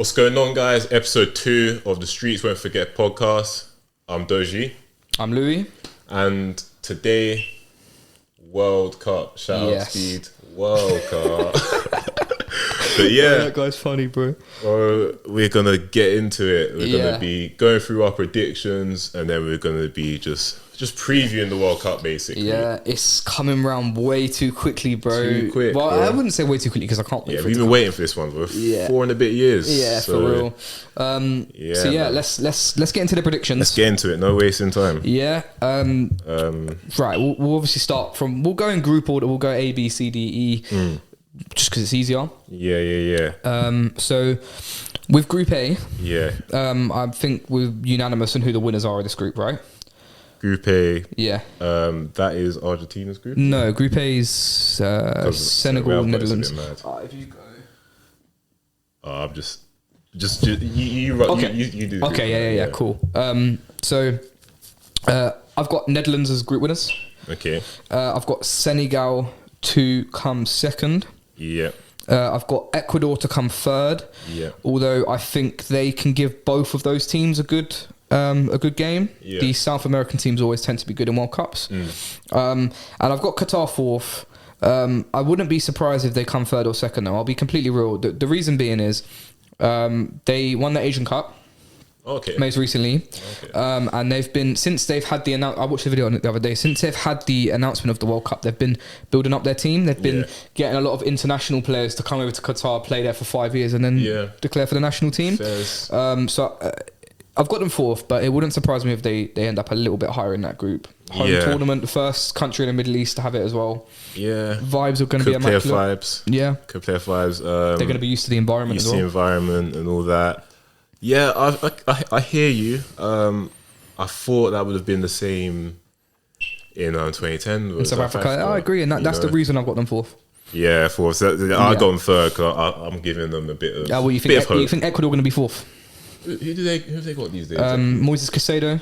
What's going on, guys? Episode 2 of the Streets Won't Forget podcast. I'm Dodzi. I'm Louis. And today, World Cup. Shout out Speed. World Cup. But yeah. That guy's funny, bro. We're going to get into it. We're going to be going through our predictions, and then we're going to be just previewing the World Cup, basically. Yeah, it's coming around way too quickly, bro. Too quick, well, bro. I wouldn't say way too quickly because I can't wait for it. We've been waiting for this one for 4 and a bit years. Yeah, so, for real. Let's get into the predictions. Let's get into it. No wasting time. Yeah. Right. We'll obviously start from. We'll go in group order. We'll go A, B, C, D, E. Just because it's easier. Yeah. So with Group A. Yeah. I think we're unanimous on who the winners are of this group, right? Group A. Yeah. That is Argentina's group? No, Group A is Senegal, Netherlands. If you go. I'm just you okay. You do. Okay, yeah, cool. So I've got Netherlands as group winners. Okay. I've got Senegal to come second. Yeah. I've got Ecuador to come third. Yeah. Although I think they can give both of those teams a good game. Yeah. The South American teams always tend to be good in World Cups. And I've got Qatar fourth. I wouldn't be surprised if they come third or second though. I'll be completely real. The reason being is they won the Asian Cup. Okay. Most recently. Okay. And they've been, since they've had the I watched the video on it the other day, since they've had the announcement of the World Cup, they've been building up their team. They've been getting a lot of international players to come over to Qatar, play there for 5 years and then declare for the national team. I've got them fourth, but it wouldn't surprise me if they end up a little bit higher in that group. Home tournament, the first country in the Middle East to have it as well. Yeah. Vibes are going to be immaculate. Could play vibes. Yeah. Could play vibes. They're going to be used to the environment as well. Used to the environment and all that. Yeah, I hear you. I thought that would have been the same in 2010 in South Africa. I agree, and that's the reason I've got them fourth. Yeah, fourth. So I got them third because I'm giving them a bit of. Well, you think Ecuador going to be fourth? Who have they got these days? Moises Caicedo.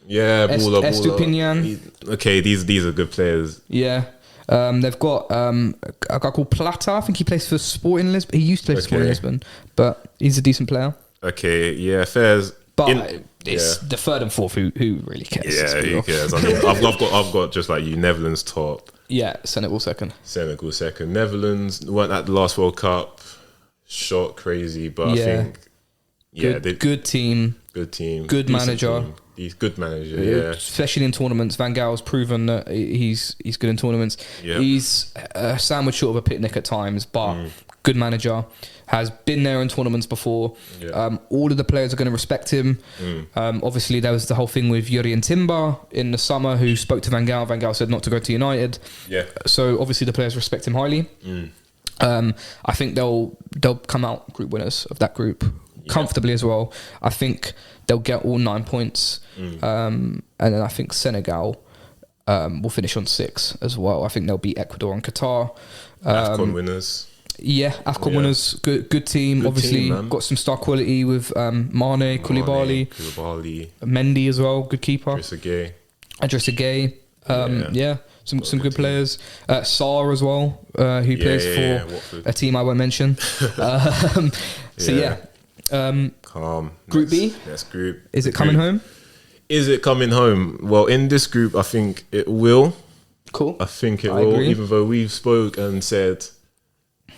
Yeah, Baller. Estupinian. Okay, these are good players. Yeah. They've got a guy called Plata. I think he plays for Sporting Lisbon. He used to play for Sporting Lisbon, but he's a decent player. Okay, yeah, fairs. But it's the third and fourth. Who really cares? Yeah, who cares? I mean, I've got just like you, Netherlands top. Yeah, Senegal second. Netherlands weren't at the last World Cup. Shot crazy, but I think good team, good manager. He's good manager, yeah. Especially in tournaments, Van Gaal's proven that he's good in tournaments. Yep. He's a sandwich short of a picnic at times, but good manager. Has been there in tournaments before. Yep. All of the players are going to respect him. Obviously, there was the whole thing with Yuri and Timber in the summer, who spoke to Van Gaal. Van Gaal said not to go to United. Yeah. So obviously, the players respect him highly. I think they'll come out group winners of that group comfortably as well. I think they'll get all 9 points, and then I think Senegal will finish on 6 as well. I think they'll beat Ecuador and Qatar. AFCON winners. Yeah, AFCON winners. Good team. Good Obviously, team, got some star quality with Mane, Koulibaly, Mendy as well. Good keeper. Idrissa Gueye. Some good players. Sarr as well, who plays for a team I won't mention. Calm. Group B. Next group. Is it coming home? Is it coming home? Well, in this group, I think it will. Cool. I think it will. Agree. Even though we've spoke and said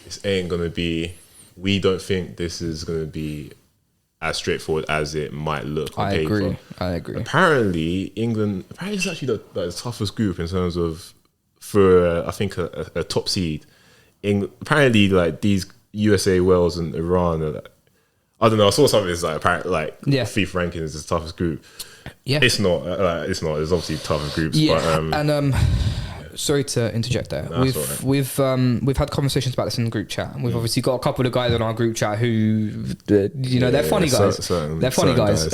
this ain't gonna be. We don't think this is gonna be as straightforward as it might look on paper. I agree. Apparently, England. Apparently, it's actually the toughest group in terms of for I think a top seed. Apparently, like these USA, Wales, and Iran are. I don't know. I saw something that's like apparently FIFA rankings is the toughest group. Yeah, it's not. It's not. There's obviously tougher groups. Yeah, but, sorry to interject there. No, we've had conversations about this in the group chat, and we've obviously got a couple of guys on our group chat who, they're funny guys. They're funny guys.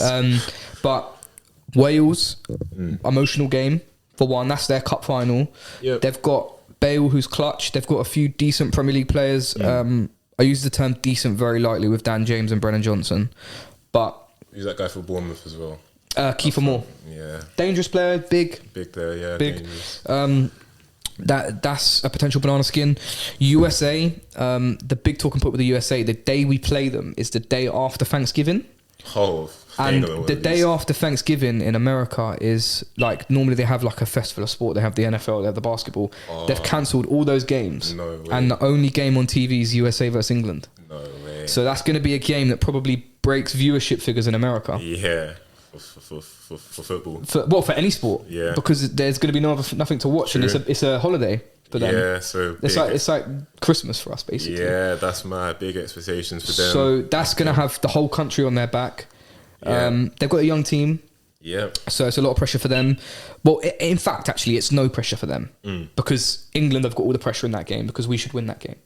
But Wales, emotional game for one. That's their cup final. Yep. They've got Bale, who's clutch. They've got a few decent Premier League players. I use the term decent very lightly with Dan James and Brennan Johnson, but who's that guy for Bournemouth as well? Kiefer Moore. Yeah. Dangerous player, big there, yeah. Big. That's a potential banana skin. USA, the big talking point with the USA, the day we play them is the day after Thanksgiving. Oh, and the day after Thanksgiving in America is like, normally they have like a festival of sport. They have the NFL, they have the basketball. They've cancelled all those games. No way. And the only game on TV is USA versus England. No way. So that's going to be a game that probably breaks viewership figures in America. Yeah. For football. For any sport. Yeah. Because there's going to be nothing to watch. True. And it's a holiday for them. Yeah, so it's like Christmas for us, basically. Yeah, that's my big expectations for them. So that's going to have the whole country on their back. Yeah. They've got a young team. Yeah. So it's a lot of pressure for them. Well, in fact, actually, it's no pressure for them. Because England have got all the pressure in that game because we should win that game.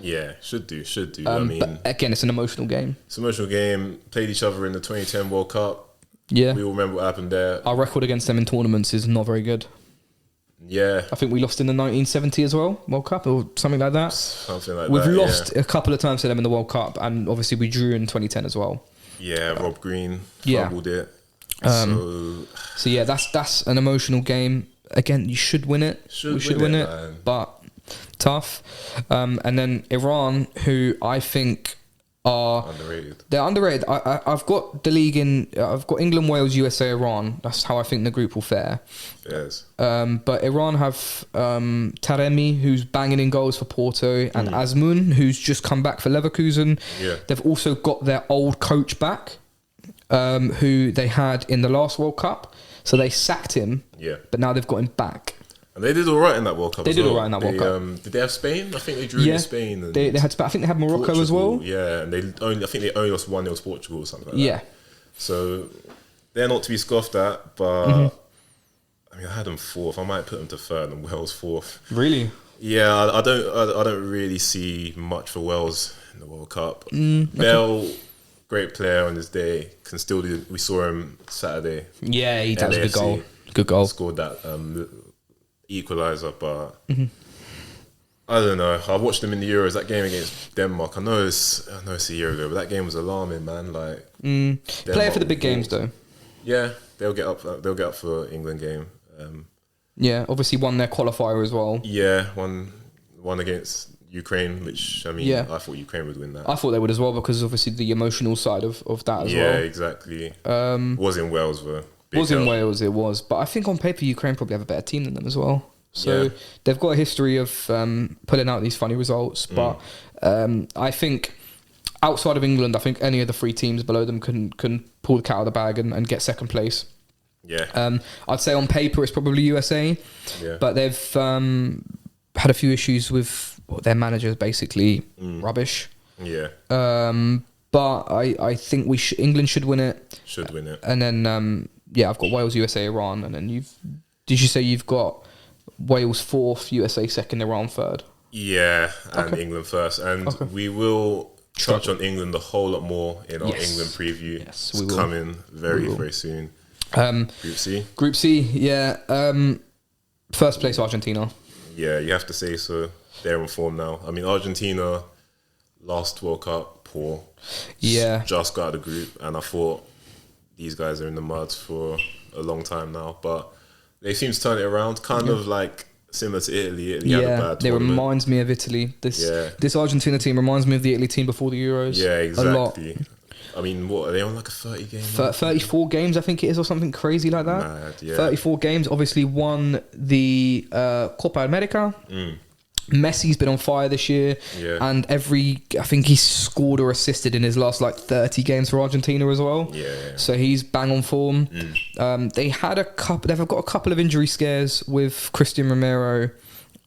Yeah, should do. But again, it's an emotional game. It's an emotional game. Played each other in the 2010 World Cup. Yeah. We all remember what happened there. Our record against them in tournaments is not very good. Yeah. I think we lost in the 1970 as well, World Cup, or something like that. Something like We've that. We've lost a couple of times to them in the World Cup, and obviously we drew in 2010 as well. Yeah, Rob Green fumbled it. So yeah, that's an emotional game. Again, you should win it. We should win it, man. But tough. And then Iran, who I think are underrated. They're underrated. I've got the league in. I've got England, Wales, USA, Iran. That's how I think the group will fare. Yes. But Iran have Taremi, who's banging in goals for Porto, and Azmoun, who's just come back for Leverkusen. Yeah. They've also got their old coach back, who they had in the last World Cup. So they sacked him. Yeah. But now they've got him back. And they did all right in that World Cup. They did all right in that World Cup. Did they have Spain? I think they drew in Spain. And they had. I think they had Morocco Portugal, as well. Yeah, and I think they only lost 1-0 to Portugal or something like that. So they're not to be scoffed at, but I mean, I had them fourth. I might put them to third and Wales fourth. Really? Yeah, I don't really see much for Wales in the World Cup. Bell, great player on his day, can still do. We saw him Saturday. Yeah, he does a good goal. Good goal. Scored that equaliser, but I don't know. I watched them in the Euros. That game against Denmark. I know it's a year ago, but that game was alarming, man. Like, play it for the big games, though. Yeah, they'll get up. They'll get up for England game. Yeah, obviously won their qualifier as well. Yeah, one against Ukraine, which I mean, I thought Ukraine would win that. I thought they would as well, because obviously the emotional side of that as well. Yeah, exactly. Was in Wales though. In Wales, it was. But I think on paper, Ukraine probably have a better team than them as well. So they've got a history of pulling out these funny results. But I think outside of England, I think any of the three teams below them can pull the cat out of the bag and get second place. Yeah. I'd say on paper it's probably USA. Yeah. But they've had a few issues with their managers, basically rubbish. Yeah. But I think England should win it. Should win it. And then I've got Wales, USA, Iran, and then did you say you've got Wales fourth, USA second, Iran third? Yeah, and England first. And we will touch on England a whole lot more in our England preview. Yes, it's coming very soon. Group C, yeah. First place, Argentina. Yeah, you have to say so. They're in form now. I mean, Argentina, last World Cup, poor. Yeah. Just got out of the group, and I thought these guys are in the mud for a long time now. But they seem to turn it around, kind of like similar to Italy. Italy had a bad tournament. It reminds me of Italy. This Argentina team reminds me of the Italy team before the Euros. Yeah, exactly. A lot. I mean, what are they on, like a 30 game? 34 games, I think it is, or something crazy like that. Mad, yeah. 34 games. Obviously won the Copa America. Messi's been on fire this year, and I think he's scored or assisted in his last 30 games for Argentina as well. Yeah. So he's bang on form. They've got a couple of injury scares with Christian Romero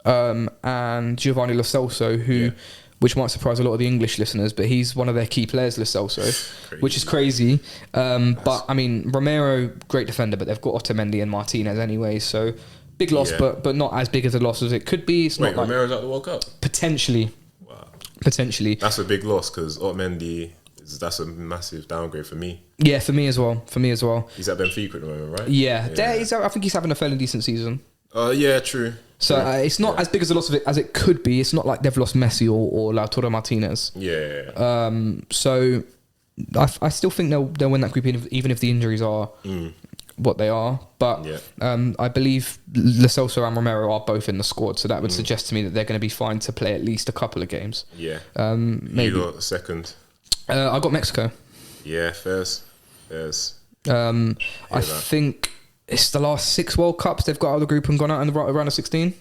and Giovanni Lo Celso, which might surprise a lot of the English listeners, but he's one of their key players, Lo Celso, which is crazy. But I mean, Romero, great defender, but they've got Otamendi and Martinez anyway, so. Big loss, but not as big as a loss as it could be. Wait, Romero's out the World Cup? Potentially. Wow. Potentially. That's a big loss because Otamendi, that's a massive downgrade for me. Yeah, for me as well. He's at Benfica at the moment, right? Yeah. I think he's having a fairly decent season. Yeah, true. So it's not as big as a loss of it as it could be. It's not like they've lost Messi or Lautaro Martinez. Yeah. So I still think they'll win that group even if the injuries are what they are. But I believe Lo Celso and Romero are both in the squad, so that would suggest to me that they're going to be fine to play at least a couple of games. Yeah. Maybe. You got second. I got Mexico. Yeah, fairs. I think it's the last 6 World Cups they've got out of the group and gone out in the round of 16.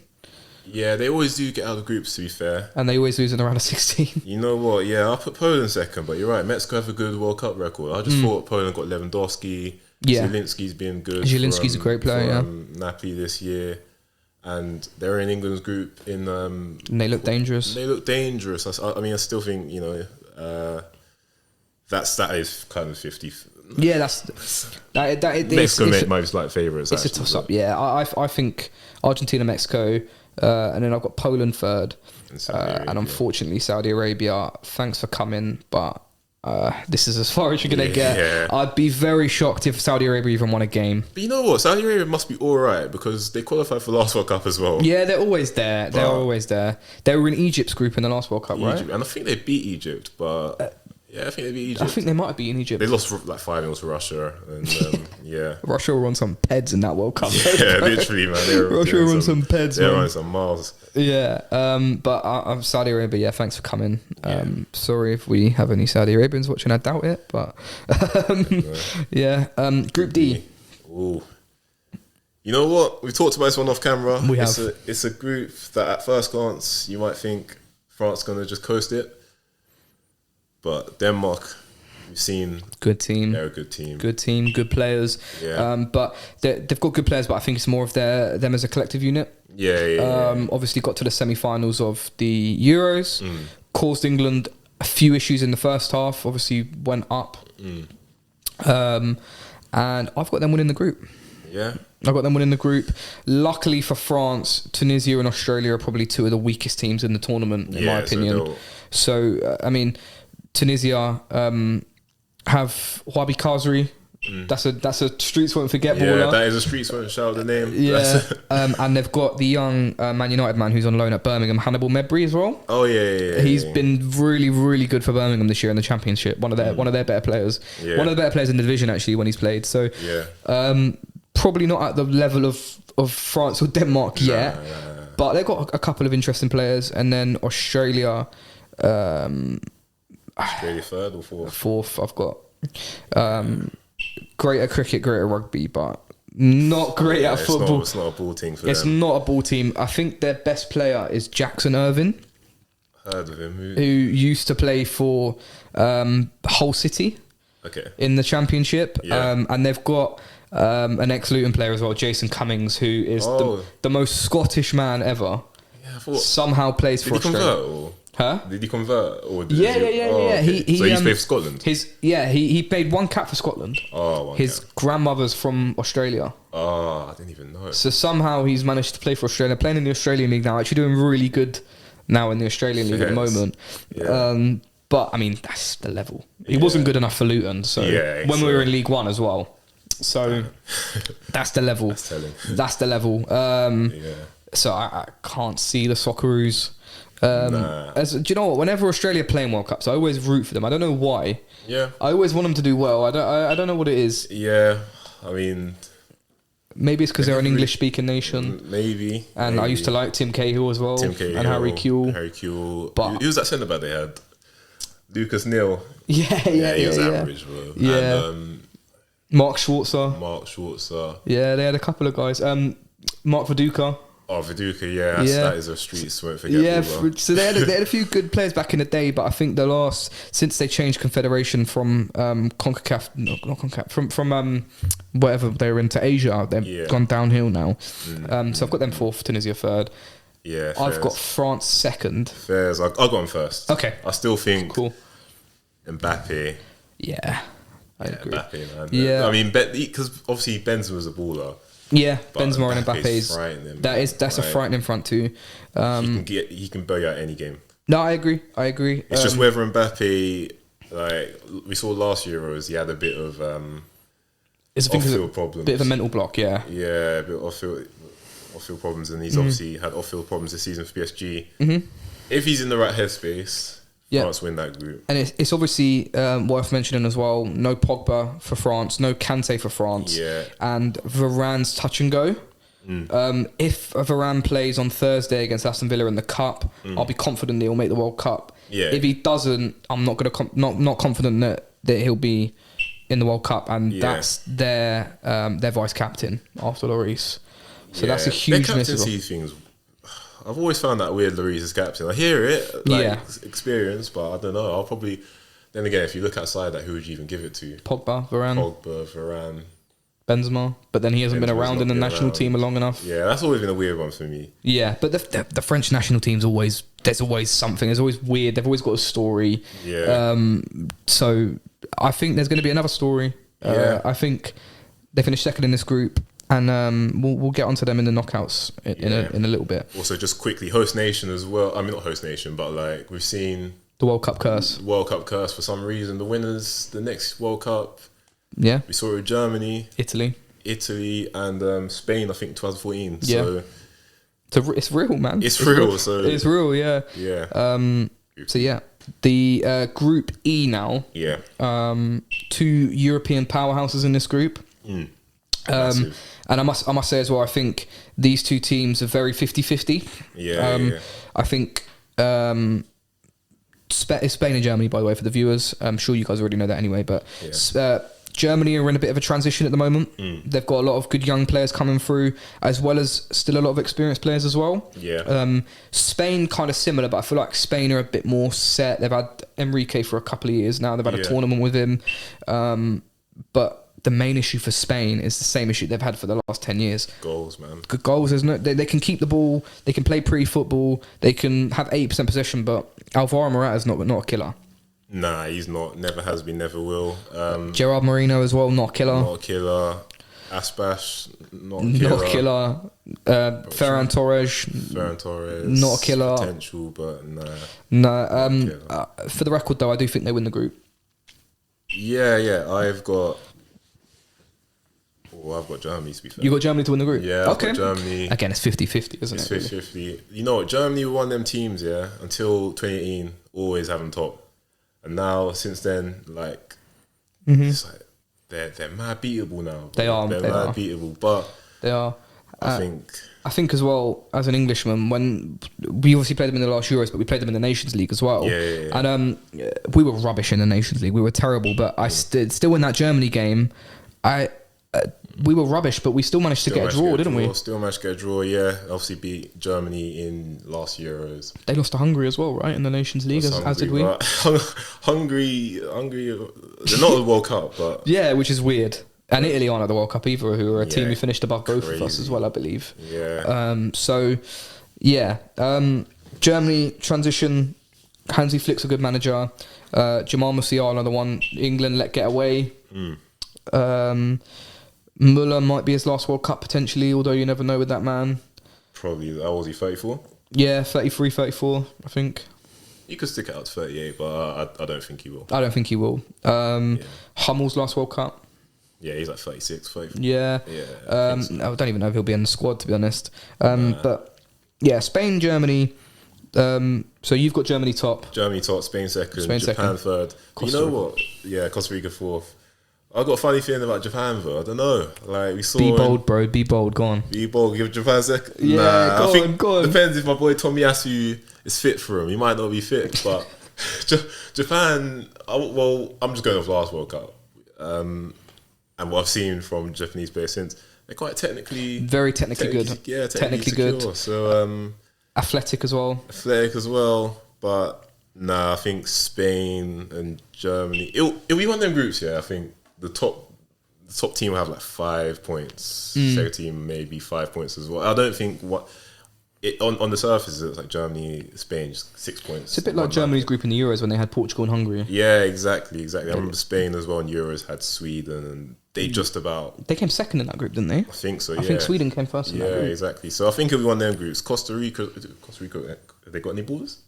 Yeah, they always do get out of the groups, to be fair. And they always lose in the round of 16. You know what? Yeah, I'll put Poland second, but you're right. Mexico have a good World Cup record. I just thought Poland got Lewandowski. Yeah. Zielinski's been good. Zielinski's a great player, Napoli this year. And they're in England's group in... and they look dangerous. They look dangerous. I mean, I still think, that is kind of 50. Yeah, Mexico might be like favourites. It's a toss-up, yeah. I think Argentina, Mexico... and then I've got Poland third, and unfortunately Saudi Arabia. Thanks for coming, but this is as far as you're gonna get. Yeah. I'd be very shocked if Saudi Arabia even won a game. But you know what? Saudi Arabia must be all right because they qualified for the last World Cup as well. Yeah, they're always there. They're always there. They were in Egypt's group in the last World Cup, right? And I think they beat Egypt, but. Yeah, I think they beat Egypt. I think they might have beaten Egypt. They lost like 5-0 to Russia, and yeah. Russia were on some peds in that World Cup. Yeah, literally, man. Russia were on some peds. They were on some miles. Yeah, but I'm Saudi Arabia. Yeah, thanks for coming. Sorry if we have any Saudi Arabians watching. I doubt it, but yeah. Group D. Ooh. You know what? We talked about this one off camera. We have. It's a group that at first glance you might think France going to just coast it. But Denmark, we've seen... Good team. They're a good team. Good team, good players. Yeah. But they've got good players, but I think it's more of them as a collective unit. Yeah. Obviously got to the semi-finals of the Euros, caused England a few issues in the first half, obviously went up. And I've got them winning the group. Yeah. I've got them winning the group. Luckily for France, Tunisia and Australia are probably 2 of the weakest teams in the tournament, in my opinion. So I mean... Tunisia have Wabi Kazri. That's a streets won't forget baller. Yeah, that is a streets won't shout the name. Yeah, and they've got the young Man United man who's on loan at Birmingham, Hannibal Mebry as well. Oh yeah. He's been really, really good for Birmingham this year in the Championship. One of their better players. Yeah. One of the better players in the division actually when he's played. So probably not at the level of France or Denmark yet, but they've got a couple of interesting players. And then Australia. Australia third or fourth? Fourth, I've got great at cricket, great at rugby, but not great at football. It's not a ball team for them. It's not a ball team. I think their best player is Jackson Irvine. Heard of him. Who used to play for Hull City in the Championship. Yeah. And they've got an ex-Luton player as well, Jason Cummings, who is the most Scottish man ever. Yeah, somehow plays for Australia. Huh? Did he convert? Or did yeah. Okay. So he's played for Scotland? He played 1 cap for Scotland. His grandmother's from Australia. I didn't even know. So somehow he's managed to play for Australia, playing in the Australian League now, actually doing really good now in the Australian League at the moment. Yeah. But, I mean, that's the level. He wasn't good enough for Luton, so when we were in League One as well. So that's the level. That's the level. So I can't see the Socceroos... do you know what? Whenever Australia play in World Cups, I always root for them. I don't know why. Yeah. I always want them to do well. I don't know what it is. Yeah. I mean, maybe it's because they're an English-speaking nation. Maybe. And I used to like Tim Cahill as well. Tim Cahill and Harry Kewell. But who was that centre back they had? Lucas Neal. Yeah. He was average, bro. Yeah. And, Mark Schwarzer. Yeah, they had a couple of guys. Mark Viduka. Oh, Viduka, that is a streets won't forget. Yeah, so they had a few good players back in the day, but I think since they changed confederation from CONCACAF, not CONCACAF, from whatever they were into Asia, they've gone downhill now. So I've got them fourth, Tunisia third. Yeah, I've got France second. Fairs, I'll go on first. Okay, I still think cool. Mbappe. Yeah, I agree. Mbappe, man. Yeah, I mean, because obviously Benzema's a baller. Yeah, Benzema and Mbappe's that's a frightening front two. He can blow you out any game. No, I agree. It's just whether Mbappe, like we saw last Euros, he had a bit of off-field problems. Bit of a mental block, yeah. Yeah, a bit of off-field problems, and he's obviously had off-field problems this season for PSG. Mm-hmm. If he's in the right headspace, France win that group. And it's obviously worth mentioning as well, no Pogba for France, no Kante for France, and Varane's touch and go. If Varane plays on Thursday against Aston Villa in the Cup, I'll be confident that he'll make the World Cup. If he doesn't, I'm not not confident that he'll be in the World Cup, and that's their vice captain after Lloris. So that's a huge miss. Their captaincy things, I've always found that weird. Lloris is captain. I hear it, experience, but I don't know. I'll probably. Then again, if you look outside that, who would you even give it to? Pogba, Varane. Benzema, but then he hasn't been around in the national team long enough. Yeah, that's always been a weird one for me. Yeah, but the French national team's there's always something. There's always weird. They've always got a story. Yeah. So I think there's going to be another story. I think they finished second in this group, and we'll get onto them in the knockouts in a little bit. Also, just quickly, host nation as well. I mean, not host nation, but like we've seen the World Cup curse. World Cup curse for some reason. The winners, the next World Cup. Yeah, we saw it with Germany, Italy, and Spain. I think 2014. Yeah, so it's real, man. It's real. So it's real. Yeah. Yeah. So yeah, the Group E now. Yeah. 2 European powerhouses in this group. And I must say as well, I think these two teams are very 50-50. Yeah. I think Spain and Germany, by the way, for the viewers. I'm sure you guys already know that anyway, but Germany are in a bit of a transition at the moment. They've got a lot of good young players coming through, as well as still a lot of experienced players as well. Yeah. Spain kind of similar, but I feel like Spain are a bit more set. They've had Enrique for a couple of years now. They've had a tournament with him. But the main issue for Spain is the same issue they've had for the last 10 years. Goals, man. Good goals. They can keep the ball. They can play pre-football. They can have 8% possession, but Alvaro Morata's not a killer. Nah, he's not. Never has been, never will. Gerard Moreno as well, not a killer. Not a killer. Aspas, not a killer. Not a killer. Ferran Torres. Not a killer. Potential, but nah. No. For the record, though, I do think they win the group. Yeah. I've got Germany, to be fair. You got Germany to win the group? Yeah, okay. I've got Germany. Again, it's 50-50, isn't it? It's 50-50. You know what? Germany were one of them teams, until 2018, always have them top. And now, since then, like, it's like they're mad beatable now. They are. They're mad beatable, but they are. I think as well, as an Englishman, when we obviously played them in the last Euros, but we played them in the Nations League as well. Yeah. And we were rubbish in the Nations League. We were terrible, but I still in that Germany game, we were rubbish, but we still managed to get a draw, didn't we? Still managed to get a draw, yeah. Obviously beat Germany in last Euros. They lost to Hungary as well, right? In the Nations League, as did we. Hungary, they're not the World Cup, but... Yeah, which is weird. And Italy aren't at the World Cup either, who are a team who finished above both of us as well, I believe. Yeah. Germany, transition. Hansi Flick's a good manager. Jamal Musiala, the one England let get away. Muller might be his last World Cup potentially, although you never know with that man. Probably. How was he, 34? Yeah, 33, 34, I think. He could stick it out to 38, but I don't think he will. I don't think he will. Hummel's last World Cup. Yeah, he's like 36, 34. Yeah. I don't even know if he'll be in the squad, to be honest. But yeah, Spain, Germany. So you've got Germany top. Germany top, Spain second, Japan third. You know what? Yeah, Costa Rica fourth. I've got a funny feeling about Japan, though. I don't know. Like we saw. Be bold, bro. Be bold. Go on. Be bold. Give Japan second. Yeah, go on. Depends if my boy Tomiyasu is fit for him. He might not be fit, but Japan. I'm just going off last World Cup, and what I've seen from Japanese players since. They're quite very technically good. Yeah, technically good. So athletic as well. But I think Spain and Germany. It'll be one of them groups. Yeah, I think. The top team will have like 5 points. Second team maybe 5 points as well. I don't think on the surface it's like Germany, Spain, just 6 points. It's a bit like Germany's group in the Euros when they had Portugal and Hungary. Yeah, exactly. I remember Spain as well in Euros had Sweden, and they they came second in that group, didn't they? I think so. I think Sweden came first. In that group. Exactly. So I think it'll be one of them groups. Costa Rica. Have they got any ballers?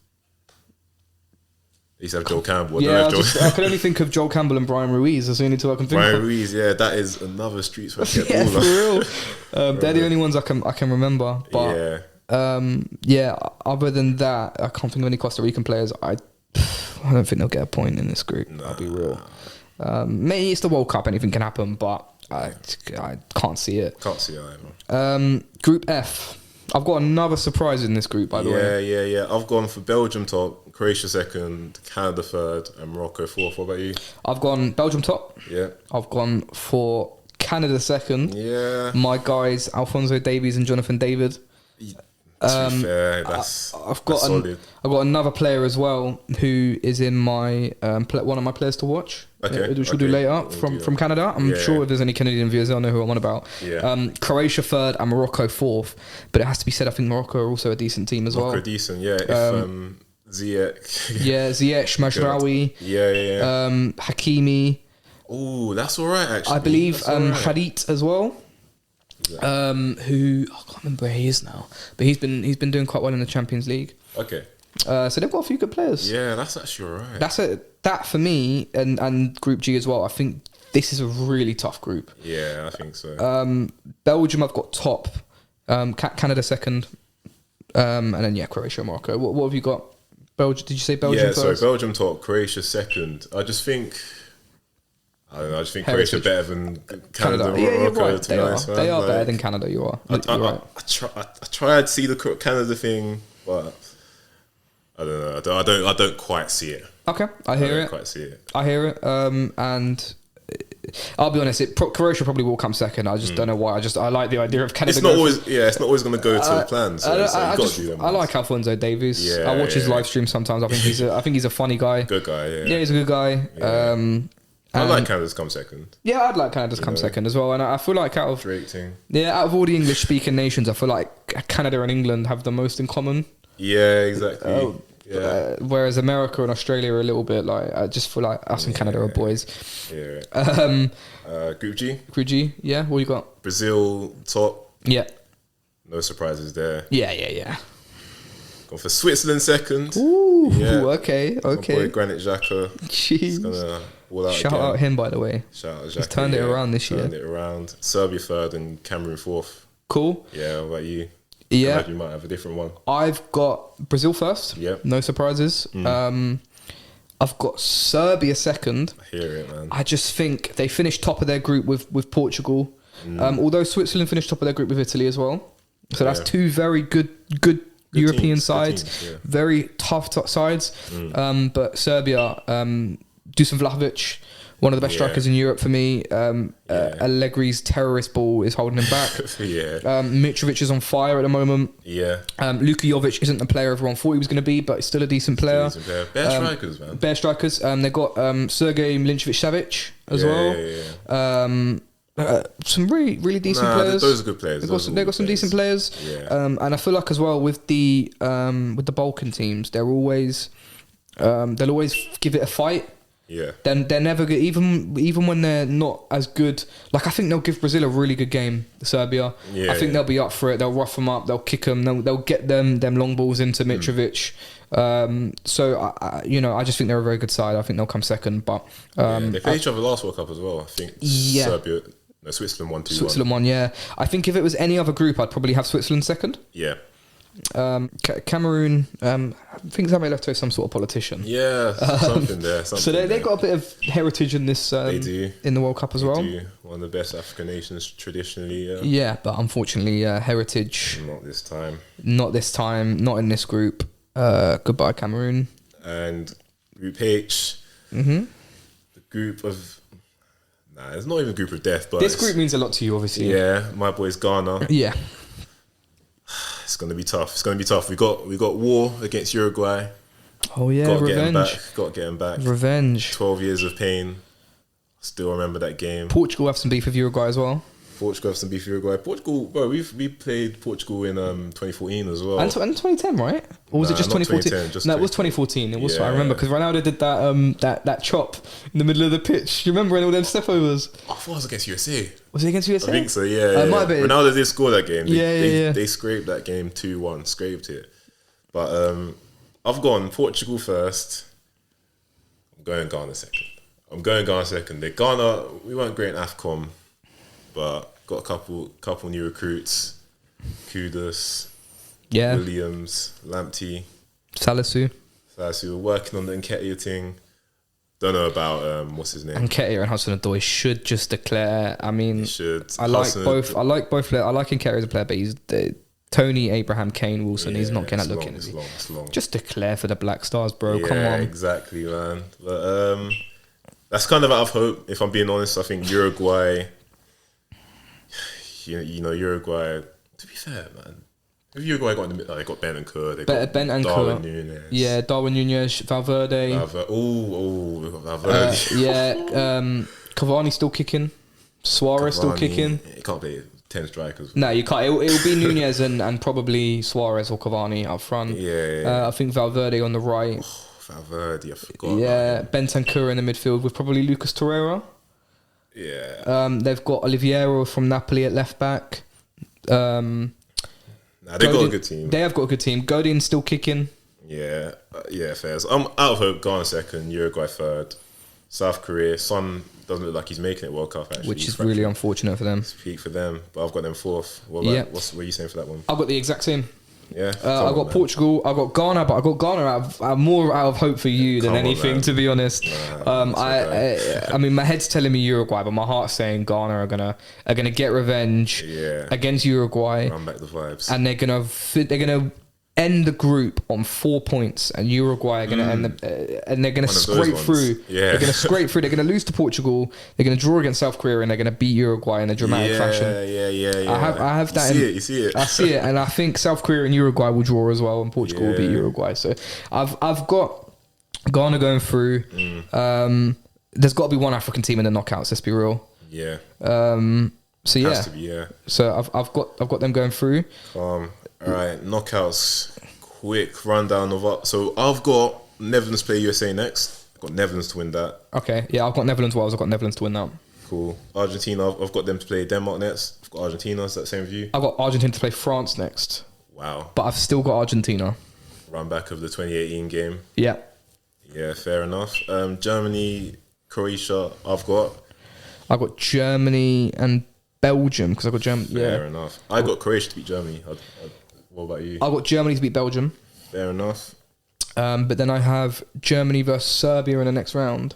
They used to have Joel Campbell. I can only think of Joel Campbell and Brian Ruiz. That's the only two I can think of. Brian Ruiz, that is another streets for for real. They're the only ones I can remember. But other than that, I can't think of any Costa Rican players. I don't think they'll get a point in this group. Nah. I'll be real. Maybe it's the World Cup. Anything can happen, but I can't see it. Can't see it either. Group F. I've got another surprise in this group, by the way. Yeah. I've gone for Belgium top, Croatia second, Canada third, and Morocco fourth. What about you? I've gone Belgium top. Yeah. I've gone for Canada second. Yeah. My guys, Alphonso Davies and Jonathan David. To be fair, I've got another player as well who is in my one of my players to watch, which we'll do later from Canada. I'm sure if there's any Canadian viewers, they'll know who I'm on about. Yeah. Croatia third and Morocco fourth, but it has to be said, I think Morocco are also a decent team as well. Morocco decent, yeah. If Ziyech, Ziyech, Mazraoui, Hakimi. Oh, that's all right. Actually, I believe Hadith as well. Who I can't remember where he is now, but he's been doing quite well in the Champions League. Okay. So they've got a few good players. Yeah, that's actually all right. That for me and Group G as well. I think this is a really tough group. Yeah, I think so. Belgium, I've got top. Canada second, and then Croatia, Morocco. What have you got? Belgium? Did you say Belgium? Yeah, first? sorry, Belgium top, Croatia second. I don't know. I just think Croatia better than Canada and Morocco. Right. They are better than Canada. You are. I tried to see the Canada thing, but I don't know. I don't quite see it. Okay, I hear it. Quite see it. I hear it. And I'll be honest. Croatia probably will come second. I just don't know why. I like the idea of Canada. It's not always going to go to the plan. So I like Alphonso Davies. Yeah, I watch his live stream sometimes. I think he's a funny guy. Good guy. Yeah, he's a good guy. Yeah. I'd like Canada to come second. Yeah, I'd like Canada to come second as well. And I feel like out of all the English-speaking nations, I feel like Canada and England have the most in common. Yeah, exactly. Whereas America and Australia are a little bit like, I just feel like us and Canada are boys. Yeah. Group G. Group G, yeah. What you got? Brazil top. Yeah. No surprises there. Yeah. Gone for Switzerland second. Ooh, okay. My boy Granit Xhaka. Jeez. Shout again. out him, by the way. Shout out Xhaka. He's turned it around this year. Turned it around. Serbia third and Cameroon fourth. Cool. Yeah, what about you? Yeah. You might have a different one. I've got Brazil first. Yeah. No surprises. I've got Serbia second. I hear it, man. I just think they finished top of their group with Portugal. Although Switzerland finished top of their group with Italy as well. So that's two very good European sides. Very tough sides. But Serbia, Dusan Vlahovic, one of the best strikers in Europe for me. Allegri's terrorist ball is holding him back. Mitrovic is on fire at the moment. Yeah. Luka Jovic isn't the player everyone thought he was going to be, but he's still a decent player. Bare strikers, man. Bare strikers. They've got Sergej Milinkovic-Savic as well. Some really decent players. Those are good players. They've got some decent players. Yeah. And I feel like as well with the Balkan teams, they'll always give it a fight. Yeah. Then they're never good, even when they're not as good. Like I think they'll give Brazil a really good game. Serbia. Yeah, I think they'll be up for it. They'll rough them up. They'll kick them. They'll get them long balls into Mitrovic. So I just think they're a very good side. I think they'll come second. But they played each other last World Cup as well. I think Serbia. No, Switzerland won 2-1. Switzerland won. Yeah. I think if it was any other group, I'd probably have Switzerland second. Yeah. Cameroon, I think Zame left to some sort of politician. Yeah, something there. So they got a bit of heritage in this. They do in the World Cup as well. Do. One of the best African nations traditionally. Yeah, but unfortunately, heritage. Not this time. Not this time. Not in this group. Goodbye, Cameroon. And Group H. The group of. Nah, it's not even a group of death, but this group means a lot to you, obviously. Yeah, my boys Ghana. Yeah. It's gonna be tough. We got war against Uruguay. Oh yeah, revenge. Got to get him back. Revenge. 12 years of pain. Still remember that game. Portugal have some beef with Uruguay as well. Portugal, bro. We played Portugal in 2014 as well. And 2010, right? Or was it just 2014? No, it was 2014. It was. I remember because Ronaldo did that chop in the middle of the pitch. You remember when all them step overs? I thought it was against USA. Was it against USA? I think so. Yeah. Might be. Ronaldo did score that game. They scraped that game 2-1. Scraped it. But I've gone Portugal first. I'm going Ghana second. Ghana, we weren't great in AFCON, but got a couple new recruits. Kudus, Williams, Lamptey, Salisu. So we're working on the Nketiah thing. Don't know about what's his name. Nketiah and Hudson-Odoi should just declare. I mean, I like both. I like both. I like Nketiah as a player, but he's Tony, Abraham, Kane, Wilson. He's not getting that look in. Is he? It's long. Just declare for the Black Stars, bro. Come on. Exactly, man. But that's kind of out of hope. If I'm being honest, I think Uruguay. You know, Uruguay. To be fair, man. If Uruguay got in the, they got Bentancur, they got Darwin Núñez. Yeah, Darwin Núñez, Valverde. Valverde. Cavani still kicking. Suarez still kicking. It can't be 10 strikers. No, you can't. It'll be Núñez and probably Suarez or Cavani up front. Yeah. I think Valverde on the right. Oh, Valverde, I forgot. Yeah, Bentancur in the midfield with probably Lucas Torreira. Yeah. They've got Oliviero from Napoli at left back. They've got a good team. They have got a good team. Godin's still kicking. Yeah, fair. So I'm out of hope. Ghana second, Uruguay third, South Korea. Son doesn't look like he's making it World Cup actually, which is really unfortunate for them. Peak for them, but I've got them fourth. What are you saying for that one? I've got the exact same. Yeah, I've got Portugal. I've got Ghana, but I got Ghana more out of hope for you than anything, to be honest. I mean, my head's telling me Uruguay, but my heart's saying Ghana are gonna get revenge against Uruguay. Run back the vibes, and they're gonna end the group on 4 points, and Uruguay are going to end and they're going to scrape through. Yeah. They're going to scrape through. They're going to lose to Portugal. They're going to draw against South Korea, and they're going to beat Uruguay in a dramatic fashion. Yeah. I have that. You see it. I see it, and I think South Korea and Uruguay will draw as well, and Portugal will beat Uruguay. So I've got Ghana going through. There's got to be one African team in the knockouts. Let's be real. Yeah. So yeah. Has to be, So I've got them going through. All right, knockouts. Quick rundown of what. So I've got Netherlands play USA next. I've got Netherlands to win that. Okay, yeah, I've got Netherlands. I've got Netherlands to win that. Cool. Argentina. I've got them to play Denmark next. I've got Argentina. Is that the same with you? I've got Argentina to play France next. Wow. But I've still got Argentina. Run back of the 2018 game. Yeah. Yeah, fair enough. Germany, Croatia. I've got Germany and Belgium because I've got Germany. Fair enough. I got Croatia to beat Germany. What about you? I've got Germany to beat Belgium. Fair enough. But then I have Germany versus Serbia in the next round.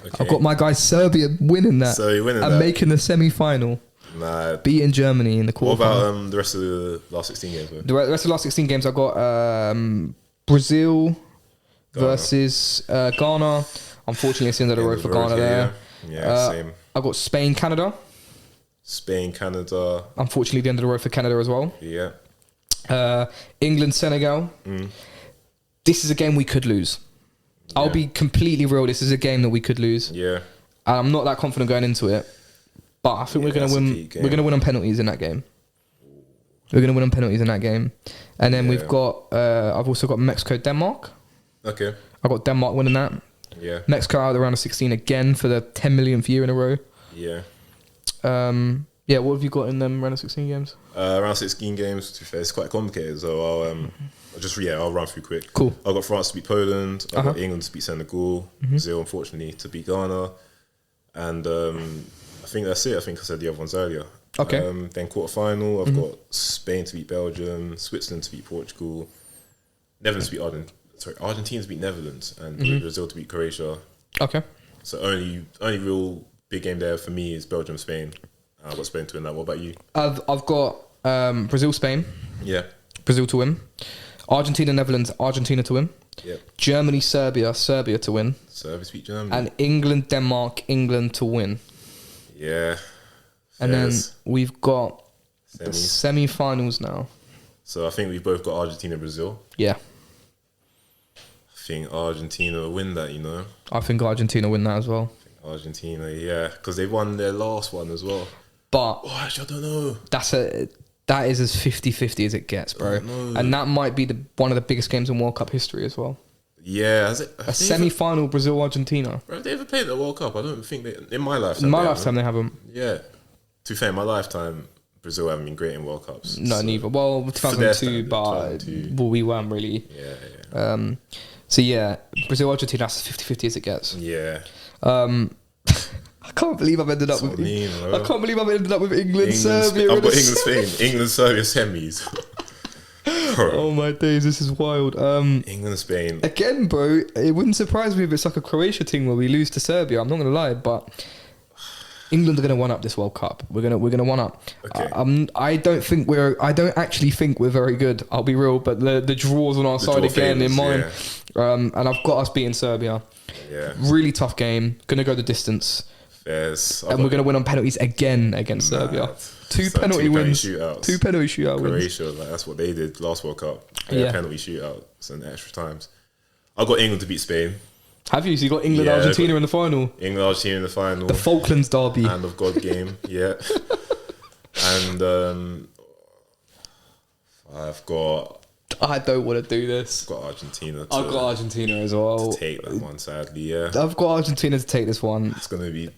Okay. I've got my guy Serbia winning that. So you're winning and making the semi-final. Nah. Beating Germany in the quarterfinal. What about the rest of the last 16 games? Though? The rest of the last 16 games, I've got Brazil versus Ghana. Unfortunately, it's the end of the road for Ghana there. Yeah, same. I've got Spain, Canada. Unfortunately, the end of the road for Canada as well. Yeah. England, Senegal. This is a game we could lose. Yeah. I'll be completely real. This is a game that we could lose. Yeah. I'm not that confident going into it, but I think we're going to win. We're going to win on penalties in that game. And then we've got. I've also got Mexico, Denmark. Okay. I've got Denmark winning that. Yeah. Mexico out of the round of 16 again for the 10 millionth year in a row. Yeah. Yeah, what have you got in them round of 16 games? Round 16 games, to be fair, it's quite complicated, so I'll run through quick. Cool. I've got France to beat Poland, I've got England to beat Senegal, Brazil, unfortunately, to beat Ghana, and I think that's it. I think I said the other ones earlier. Okay. Then quarterfinal, I've got Spain to beat Belgium, Switzerland to beat Portugal, Netherlands to beat Argentina to beat Netherlands, and Brazil to beat Croatia. Okay. So only real big game there for me is Belgium, Spain. I've got Spain to win that. What about you? I've got Brazil, Spain. Yeah. Brazil to win. Argentina, Netherlands, Argentina to win. Yeah. Germany, Serbia to win. Serbia to beat Germany. And England, Denmark, England to win. Yeah. And then we've got the semi-finals now. So I think we've both got Argentina, Brazil. Yeah. I think Argentina will win that, I think Argentina win that as well. Argentina, yeah, because they won their last one as well. But actually, I don't know. That is as 50-50 as it gets, bro. And that might be one of the biggest games in World Cup history as well. Yeah, a semi-final Brazil-Argentina. Bro, have they ever played the World Cup? I don't think in my lifetime. In my lifetime, they haven't. Yeah. To be fair, in my lifetime, Brazil haven't been great in World Cups. No, neither. Well, 2002, but we weren't really. Yeah. So yeah, Brazil-Argentina, that's as 50-50 as it gets. Yeah. I can't believe I've ended up with. I can't believe I've ended up with England, Serbia. I've got England, Spain, England, Serbia semis. Oh my days, this is wild. England, Spain. Again, bro, it wouldn't surprise me if it's like a Croatia thing where we lose to Serbia. I'm not gonna lie, but England are gonna one up this World Cup. We're gonna one up. Okay. I don't actually think we're very good. I'll be real, but the draws on our side again in mine. Yeah. And I've got us beating Serbia. Yeah. Really tough game. Gonna go the distance. Yes. And we're gonna win on penalties again against Serbia. Two penalty wins. Two penalty shootout wins. Croatia, like, that's what they did last World Cup. Yeah. Penalty shootouts and extra times. I've got England to beat Spain. Have you? So you got England, Argentina in the final. England, Argentina in the final. The Falklands derby. Hand of God game. Yeah. And I've got. I don't want to do this. I've got Argentina. I've got Argentina as well. To take that one, sadly. Yeah. I've got Argentina to take this one. That's gonna be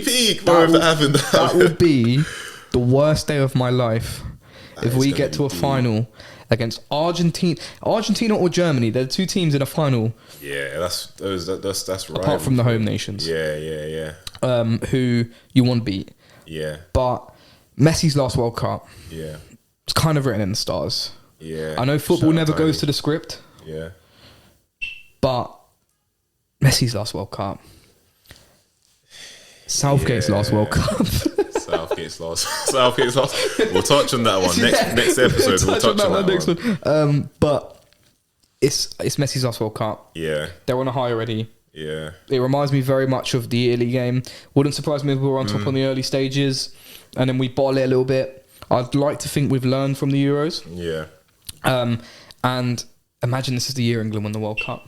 peak, bro. If that happened, that would be the worst day of my life if we get to a final against Argentina or Germany. They're the two teams in a final. Yeah, that's right. Apart from the home nations. Yeah. Who you want to beat. Yeah. But Messi's last World Cup. Yeah. It's kind of written in the stars. Yeah. I know football never goes to the script. Yeah. But Messi's last World Cup. Southgate's last World Cup. Southgate's last. We'll touch on that one next episode. We'll touch on that next one. But it's Messi's last World Cup. Yeah. They're on a high already. Yeah. It reminds me very much of the Italy game. Wouldn't surprise me if we were on top on the early stages and then we bottle it a little bit. I'd like to think we've learned from the Euros. Yeah. And imagine this is the year England won the World Cup.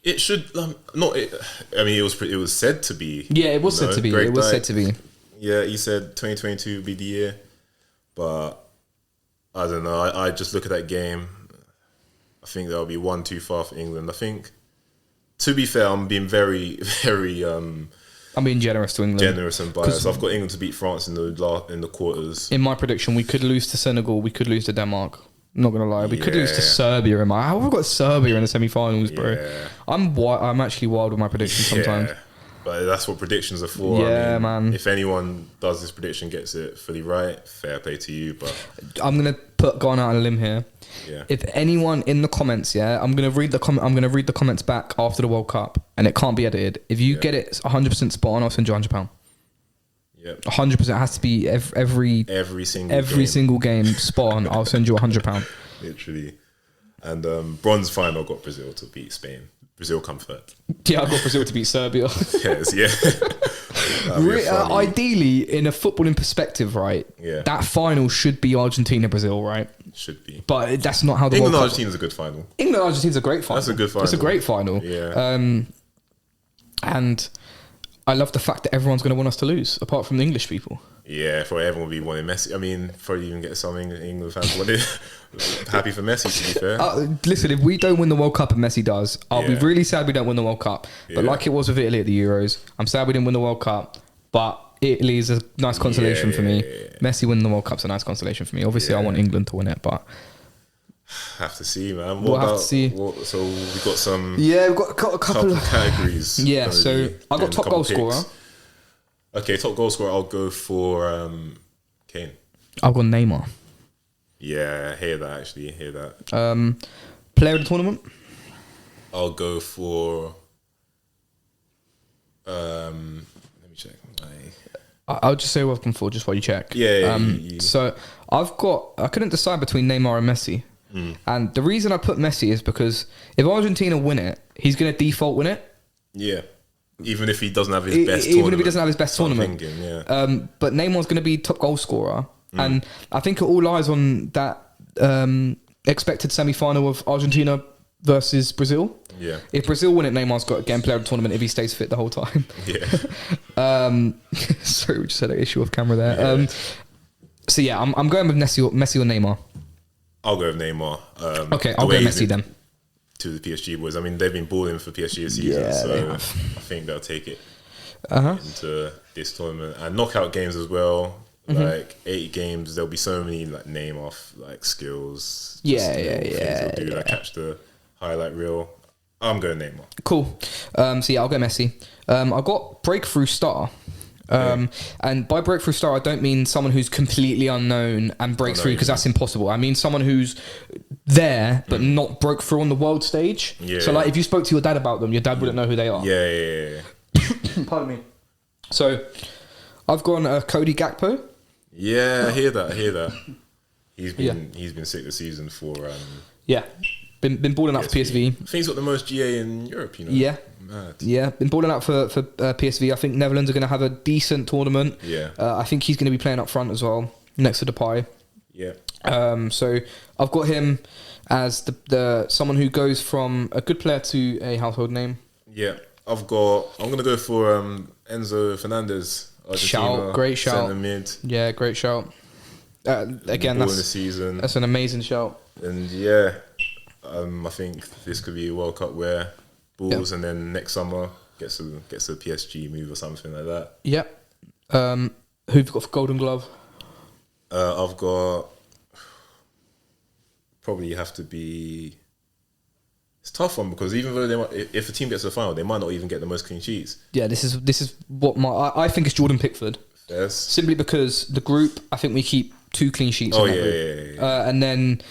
It should not. I mean, it was said to be. Yeah, it was said to be. It was said to be. Yeah, he said 2022 would be the year, but I don't know. I just look at that game. I think that'll be one too far for England. I think, to be fair, I'm being very, very. I'm being generous to England. Generous and biased. I've got England to beat France in the quarters. In my prediction, we could lose to Senegal. We could lose to Denmark. I'm not gonna lie, we could lose to Serbia. How have I got Serbia in the semi-finals, bro? Yeah. I'm actually wild with my predictions sometimes. But that's what predictions are for. Yeah, man. If anyone does this prediction, gets it fully right, fair play to you. But I'm gonna go out on a limb here. Yeah. If anyone in the comments, I'm gonna read the comments back after the World Cup, and it can't be edited. If you get it 100% spot on, I'll send you £100. Yep. 100% has to be every single game spot on. I'll send you £100. Literally. And bronze final got Brazil to beat Spain. Brazil come third. Yeah, I got Brazil to beat Serbia. Yes, yeah. Ideally, in a footballing perspective, right? Yeah. That final should be Argentina-Brazil, right? Should be. But that's not how the England World Cup... Argentina's a good final. England-Argentina's a great final. That's a good final. It's a great final. Yeah. And I love the fact that everyone's going to want us to lose, apart from the English people. Yeah, for everyone will be wanting Messi. I mean, probably even get some England fans wanting happy for Messi, to be fair. Listen, if we don't win the World Cup and Messi does, I'll be really sad we don't win the World Cup. But like it was with Italy at the Euros, I'm sad we didn't win the World Cup, but Italy is a nice consolation for me. Messi winning the World Cup's a nice consolation for me. Obviously, I want England to win it, but... Have to see, man. We'll have to see. So we've got some... Yeah, we've got a couple of categories. Yeah, so I got top goal scorer. Okay, top goal scorer, I'll go for Kane. I'll go Neymar. Yeah, I hear that, actually. Hear that. Player of the tournament? I'll go for... let me check. I'll just say welcome for just while you check. Yeah. So I couldn't decide between Neymar and Messi. And the reason I put Messi is because if Argentina win it, he's going to default win it. Yeah. Even if he doesn't have his best tournament. Even if he doesn't have his best tournament. Thinking, but Neymar's going to be top goal scorer. And I think it all lies on that expected semi-final of Argentina versus Brazil. Yeah. If Brazil win it, Neymar's got again player of the tournament if he stays fit the whole time. Yeah. Sorry, we just had an issue off camera there. Yeah. So yeah, I'm going with Messi or Neymar. I'll go with Neymar. Okay, I'll go Messi then. To the PSG boys. I mean, they've been balling for PSG this season, so I think they'll take it into this tournament. And knockout games as well. Like 8 games, there'll be so many like name off like skills. Yeah. Do like catch the highlight reel. I'm going Neymar. Cool. So yeah, I'll go Messi. I got breakthrough star. And by breakthrough star, I don't mean someone who's completely unknown and breaks through, because that's impossible. I mean someone who's there but not broke through on the world stage. Yeah. So like if you spoke to your dad about them, your dad wouldn't know who they are. Yeah. Pardon me. So I've gone Cody Gakpo. Yeah, I hear that. He's been sick this season for been balling out for PSV. I think he's got the most GA in Europe, you know. Yeah. Mad. Yeah, been balling out for PSV. I think Netherlands are going to have a decent tournament. Yeah. I think he's going to be playing up front as well, next to Depay. Yeah. So I've got him as the someone who goes from a good player to a household name. Yeah. I'm going to go for Enzo Fernandez. Argentina, great shout. Centre mid. Yeah, great shout. Again, that's in the season. That's an amazing shout. And yeah, I think this could be a World Cup where balls, and then next summer gets a PSG move or something like that. Yep. Who've you got for Golden Glove? I've got probably have to be. It's a tough one because even though if a team gets to the final, they might not even get the most clean sheets. Yeah, this is what I think is Jordan Pickford. Yes. Simply because the group, I think we keep 2 clean sheets. Yeah. And then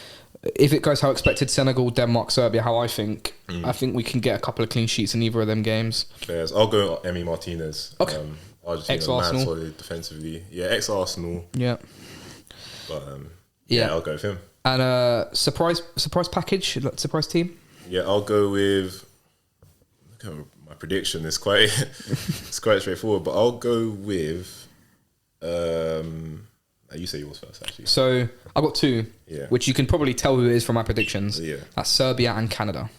if it goes how expected, Senegal, Denmark, Serbia, how I think we can get a couple of clean sheets in either of them games. Yes. I'll go Emi Martinez. Okay. Argentina, ex-Arsenal. man, solid defensively. Yeah, ex-Arsenal. Yeah. But yeah, I'll go with him. And surprise package, surprise team. Yeah, I'll go with. My prediction is quite it's quite straightforward, but I'll go with. You say yours first, actually. So I've got 2, which you can probably tell who it is from my predictions. Yeah, that's Serbia and Canada.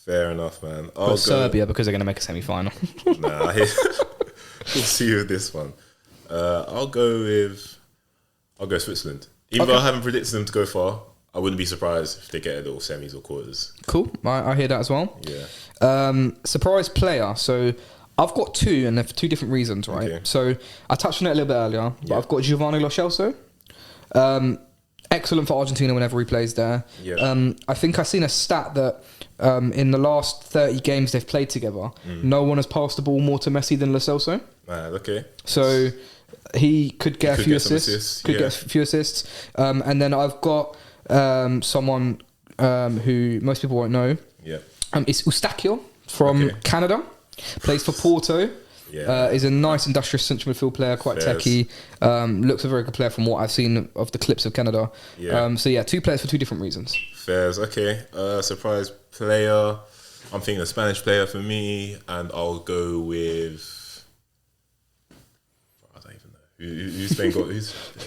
Fair enough, man. I'll go Serbia because they're going to make a semi-final. Nah, we'll see with this one. I'll go Switzerland. Even though I haven't predicted them to go far, I wouldn't be surprised if they get a little semis or quarters. Cool. I hear that as well. Yeah. Surprise player. So I've got 2, and they're for 2 different reasons, right? Okay. So I touched on it a little bit earlier, but I've got Giovanni Lo Celso. Excellent for Argentina whenever he plays there. Yeah. I think I've seen a stat that in the last 30 games they've played together, no one has passed the ball more to Messi than Lo Celso. Okay. So he could get a few assists. Get a few assists. And then I've got someone who most people won't know. Yeah. It's Eustáquio from Canada. Plays for Porto. Yeah. Is a nice industrious central midfield player, quite techie. Looks a very good player from what I've seen of the clips of Canada. Yeah. So yeah, 2 players for 2 different reasons. Fairs. Okay. Surprise player. I'm thinking a Spanish player for me, and I'll go with. I don't even know. Who's Spain got?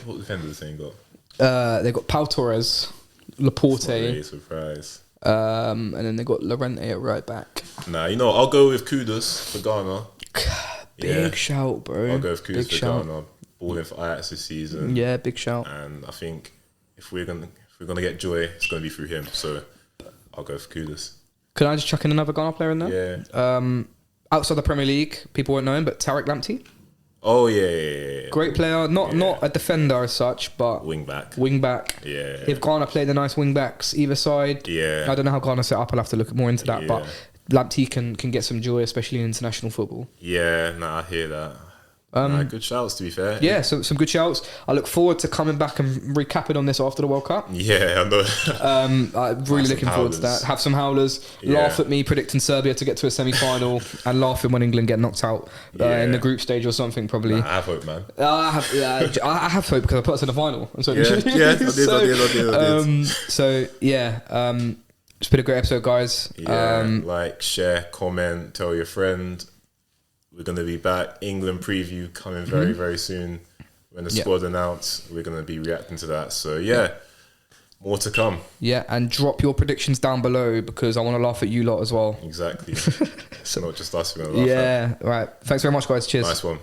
What defender has Spain got? They've got Pau Torres, Laporte. Really surprise. And then they've got Llorente at right back. Nah, I'll go with Kudus for Ghana. Big shout, bro. I'll go with Kudus for Ghana. Balling for Ajax this season. Yeah, big shout. And I think if we're gonna get joy, it's gonna be through him. So I'll go for Kudus. Could I just chuck in another Ghana player in there? Yeah. Outside the Premier League, people won't know him, but Tariq Lamptey. Oh yeah. Great player, not a defender as such, but wing back. Yeah. If Ghana played the nice wing backs either side, I don't know how Ghana set up. I'll have to look more into that, but Lamptey can get some joy, especially in international football. Yeah, I hear that. Good shouts, to be fair. Yeah, so some good shouts. I look forward to coming back and recapping on this after the World Cup. Yeah, I know. I'm really looking forward to that. Have some howlers. Laugh at me predicting Serbia to get to a semi-final and laughing when England get knocked out in the group stage or something, probably. I have hope, man. I have hope because I put us in the final. And so I did. So, yeah. It's been a great episode, guys. Yeah, like, share, comment, tell your friend. We're going to be back. England preview coming very, very soon. When the squad announced, we're going to be reacting to that. So, more to come. Yeah, and drop your predictions down below because I want to laugh at you lot as well. Exactly. So not just us. We're going to laugh at. Right. Thanks very much, guys. Cheers. Nice one.